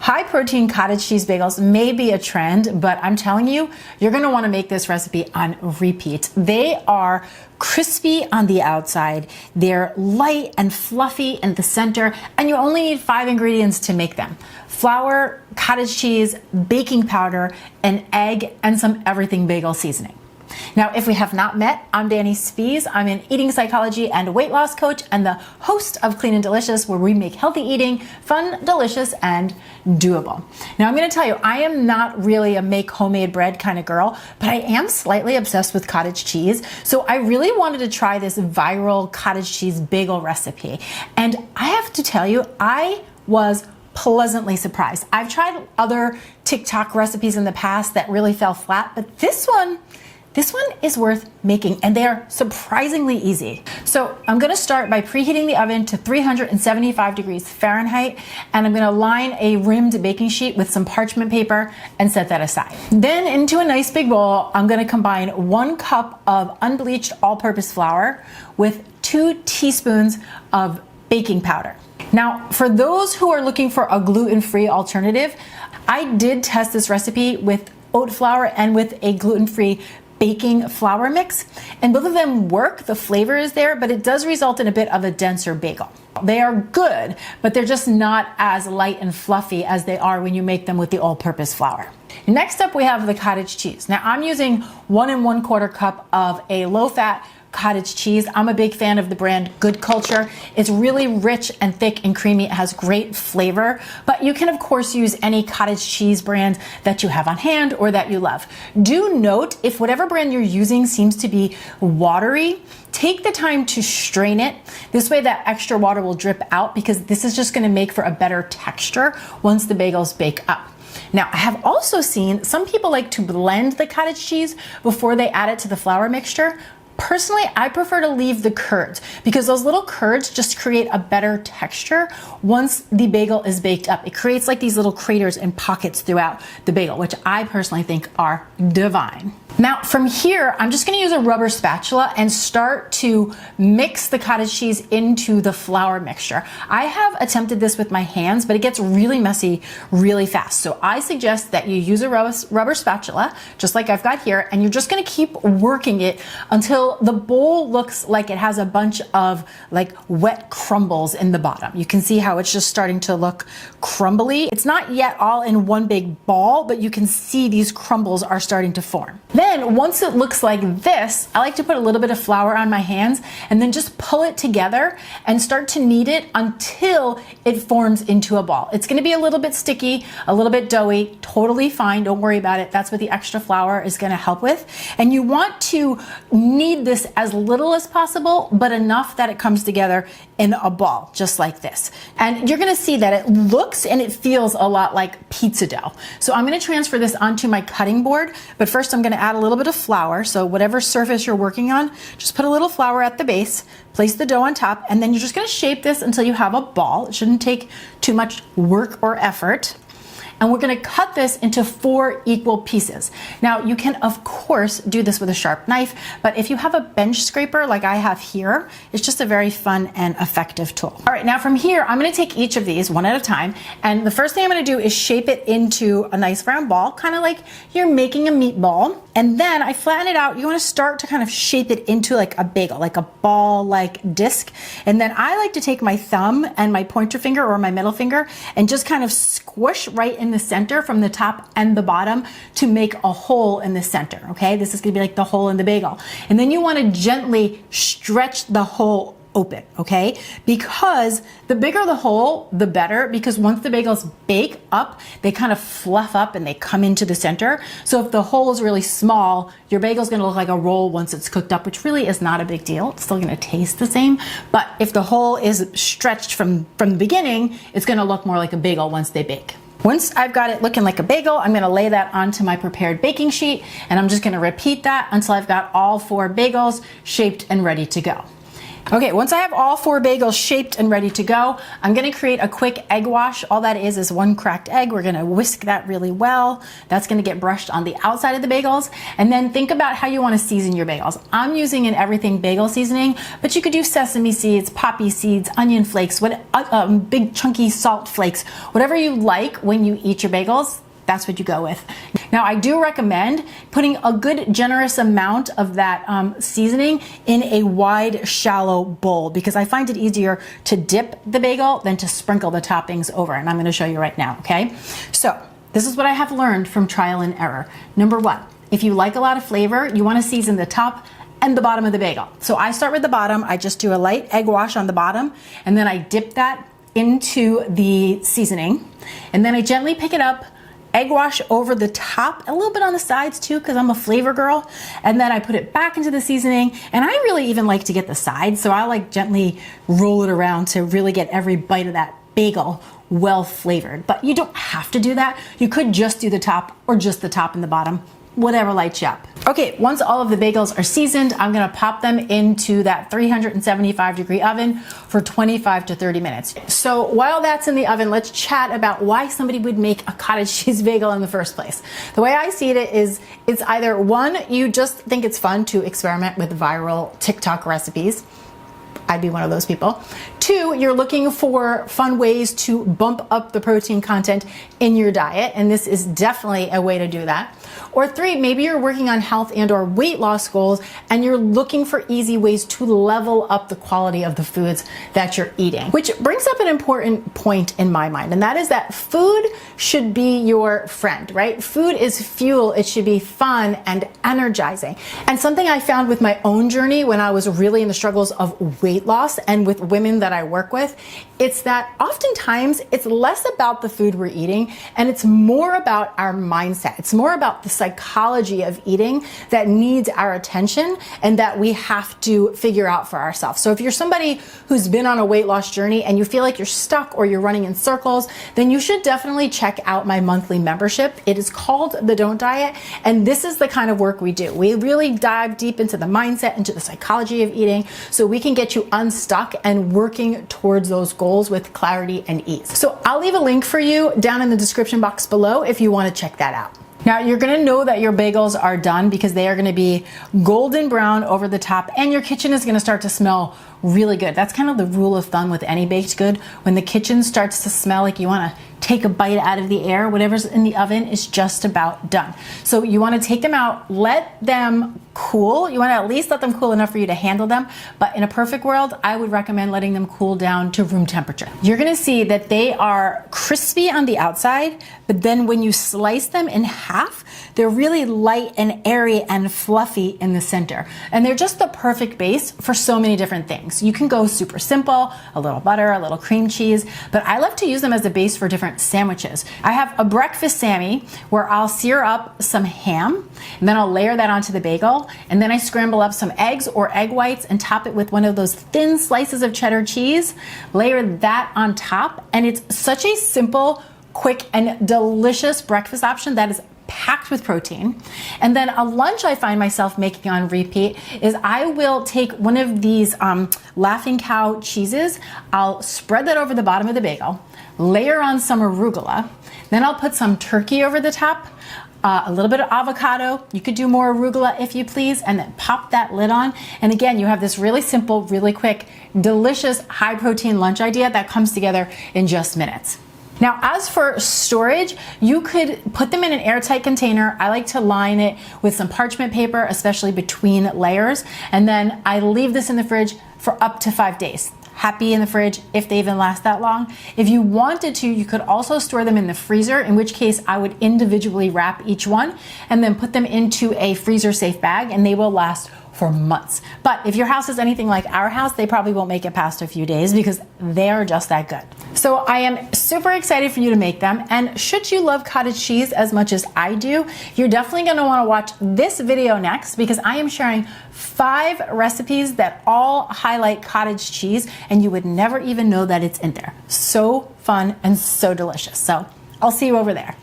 High protein cottage cheese bagels may be a trend, but I'm telling you, you're gonna wanna make this recipe on repeat. They are crispy on the outside, they're light and fluffy in the center, and you only need 5 ingredients to make them. Flour, cottage cheese, baking powder, an egg, and some everything bagel seasoning. Now, if we have not met, I'm Dani Spies. I'm an eating psychology and weight loss coach and the host of Clean and Delicious, where we make healthy eating fun, delicious, and doable. Now, I'm going to tell you, I am not really a make homemade bread kind of girl, but I am slightly obsessed with cottage cheese. So I really wanted to try this viral cottage cheese bagel recipe. And I have to tell you, I was pleasantly surprised. I've tried other TikTok recipes in the past that really fell flat, but this one is worth making, and they are surprisingly easy. So I'm gonna start by preheating the oven to 375 degrees Fahrenheit, and I'm gonna line a rimmed baking sheet with some parchment paper and set that aside. Then into a nice big bowl, I'm gonna combine 1 cup of unbleached all-purpose flour with 2 teaspoons of baking powder. Now, for those who are looking for a gluten-free alternative, I did test this recipe with oat flour and with a gluten-free baking flour mix, and both of them work. The flavor is there, but it does result in a bit of a denser bagel. They are good, but they're just not as light and fluffy as they are when you make them with the all-purpose flour. Next up, we have the cottage cheese. Now, I'm using 1 1/4 cup of a low-fat cottage cheese. I'm a big fan of the brand Good Culture. It's really rich and thick and creamy. It has great flavor, but you can of course use any cottage cheese brand that you have on hand or that you love. Do note, if whatever brand you're using seems to be watery, take the time to strain it. This way that extra water will drip out, because this is just gonna make for a better texture once the bagels bake up. Now, I have also seen some people like to blend the cottage cheese before they add it to the flour mixture. Personally, I prefer to leave the curds, because those little curds just create a better texture once the bagel is baked up. It creates like these little craters and pockets throughout the bagel, which I personally think are divine. Now, from here, I'm just gonna use a rubber spatula and start to mix the cottage cheese into the flour mixture. I have attempted this with my hands, but it gets really messy really fast. So I suggest that you use a rubber spatula, just like I've got here, and you're just gonna keep working it until the bowl looks like it has a bunch of like wet crumbles in the bottom. You can see how it's just starting to look crumbly. It's not yet all in one big ball, but you can see these crumbles are starting to form. Then once it looks like this, I like to put a little bit of flour on my hands and then just pull it together and start to knead it until it forms into a ball. It's gonna be a little bit sticky, a little bit doughy, totally fine, don't worry about it. That's what the extra flour is gonna help with. And you want to knead this as little as possible, but enough that it comes together in a ball, just like this. And you're gonna see that it looks and it feels a lot like pizza dough. So I'm gonna transfer this onto my cutting board, but first I'm gonna add a little bit of flour. So whatever surface you're working on, just put a little flour at the base, place the dough on top, and then you're just gonna shape this until you have a ball. It shouldn't take too much work or effort. And we're gonna cut this into 4 equal pieces. Now, you can of course do this with a sharp knife, but if you have a bench scraper like I have here, it's just a very fun and effective tool. All right, now from here, I'm gonna take each of these one at a time, and the first thing I'm gonna do is shape it into a nice round ball, kind of like you're making a meatball. And then I flatten it out. You wanna start to kind of shape it into like a bagel, like a ball-like disc. And then I like to take my thumb and my pointer finger or my middle finger and just kind of squish right in the center from the top and the bottom to make a hole in the center, okay? This is gonna be like the hole in the bagel. And then you wanna gently stretch the hole open, okay? Because the bigger the hole, the better, because once the bagels bake up, they kind of fluff up and they come into the center. So if the hole is really small, your bagel's gonna look like a roll once it's cooked up, which really is not a big deal. It's still gonna taste the same. But if the hole is stretched from the beginning, it's gonna look more like a bagel once they bake. Once I've got it looking like a bagel, I'm gonna lay that onto my prepared baking sheet, and I'm just gonna repeat that until I've got all 4 bagels shaped and ready to go. Okay, once I have all 4 bagels shaped and ready to go, I'm gonna create a quick egg wash. All that is 1 cracked egg. We're gonna whisk that really well. That's gonna get brushed on the outside of the bagels. And then think about how you wanna season your bagels. I'm using an everything bagel seasoning, but you could use sesame seeds, poppy seeds, onion flakes, big chunky salt flakes, whatever you like when you eat your bagels. That's what you go with. Now, I do recommend putting a good generous amount of that seasoning in a wide, shallow bowl, because I find it easier to dip the bagel than to sprinkle the toppings over. And I'm gonna show you right now, okay? So this is what I have learned from trial and error. Number 1, if you like a lot of flavor, you wanna season the top and the bottom of the bagel. So I start with the bottom. I just do a light egg wash on the bottom, and then I dip that into the seasoning. And then I gently pick it up, egg wash over the top, a little bit on the sides too, because I'm a flavor girl. And then I put it back into the seasoning. And I really even like to get the sides. So I like gently roll it around to really get every bite of that bagel well flavored. But you don't have to do that. You could just do the top or just the top and the bottom, whatever lights you up. Okay, once all of the bagels are seasoned, I'm gonna pop them into that 375-degree oven for 25 to 30 minutes. So while that's in the oven, let's chat about why somebody would make a cottage cheese bagel in the first place. The way I see it is, it's either 1, you just think it's fun to experiment with viral TikTok recipes. I'd be one of those people. 2, you're looking for fun ways to bump up the protein content in your diet, and this is definitely a way to do that. Or 3, maybe you're working on health and or weight loss goals, and you're looking for easy ways to level up the quality of the foods that you're eating. Which brings up an important point in my mind, and that is that food should be your friend, right? Food is fuel. It should be fun and energizing. And something I found with my own journey when I was really in the struggles of weight loss and with women that I work with, it's that oftentimes it's less about the food we're eating and it's more about our mindset. It's more about the psychology of eating that needs our attention and that we have to figure out for ourselves. So if you're somebody who's been on a weight loss journey and you feel like you're stuck or you're running in circles, then you should definitely check out my monthly membership. It is called the Don't Diet, and this is the kind of work we do. We really dive deep into the mindset, into the psychology of eating, so we can get you unstuck and working towards those goals with clarity and ease. So I'll leave a link for you down in the description box below if you want to check that out. Now you're gonna know that your bagels are done because they are gonna be golden brown over the top and your kitchen is gonna start to smell really good. That's kind of the rule of thumb with any baked good. When the kitchen starts to smell like you wanna take a bite out of the air, whatever's in the oven is just about done. So you wanna take them out, let them cool. You wanna at least let them cool enough for you to handle them. But in a perfect world, I would recommend letting them cool down to room temperature. You're gonna see that they are crispy on the outside, but then when you slice them in half, they're really light and airy and fluffy in the center. And they're just the perfect base for so many different things. You can go super simple, a little butter, a little cream cheese, but I love to use them as a base for different sandwiches. I have a breakfast sammie where I'll sear up some ham and then I'll layer that onto the bagel, and then I scramble up some eggs or egg whites and top it with one of those thin slices of cheddar cheese, layer that on top, and it's such a simple, quick, and delicious breakfast option that is packed with protein. And then a lunch I find myself making on repeat is I will take one of these Laughing Cow cheeses, I'll spread that over the bottom of the bagel, layer on some arugula, then I'll put some turkey over the top, a little bit of avocado. You could do more arugula if you please, and then pop that lid on. And again, you have this really simple, really quick, delicious, high protein lunch idea that comes together in just minutes. Now, as for storage, you could put them in an airtight container. I like to line it with some parchment paper, especially between layers. And then I leave this in the fridge for up to 5 days. Happy in the fridge if they even last that long. If you wanted to, you could also store them in the freezer, in which case I would individually wrap each one and then put them into a freezer safe bag, and they will last for months. But if your house is anything like our house, they probably won't make it past a few days because they are just that good. So I am super excited for you to make them. And should you love cottage cheese as much as I do, you're definitely gonna wanna watch this video next, because I am sharing 5 recipes that all highlight cottage cheese and you would never even know that it's in there. So fun and so delicious. So I'll see you over there.